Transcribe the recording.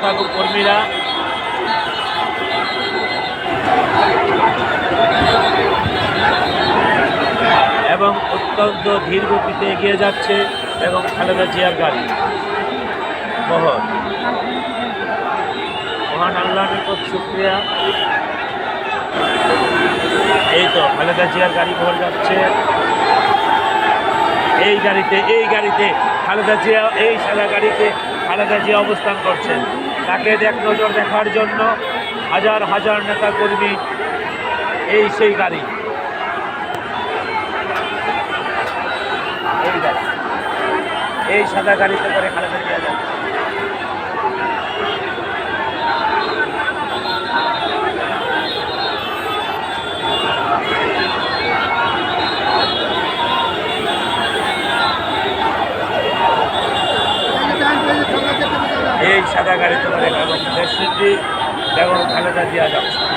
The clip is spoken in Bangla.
নেতা কর্মীরা এবং অত্যন্ত ধীর গতিতে এগিয়ে যাচ্ছে এবং খালেদা জিয়ার গাড়ি বহর। মহান আল্লাহর নিকট শুকরিয়া। এই তো খালেদা জিয়ার গাড়ি বহর যাচ্ছে। এই গাড়িতে খালেদা জিয়া, এই সাদা গাড়িতে খালেদা জিয়া অবস্থান করছেন। তাকে এক নজর দেখার জন্য হাজার হাজার নেতা কর্মী সেই গাড়ি, এই সাদা গাড়িতে করে খালেদা জিয়া যাচ্ছে। এই সাদা গাড়িতে করে এবং দেশনেত্রী এবং খালেদা জিয়া যাচ্ছে।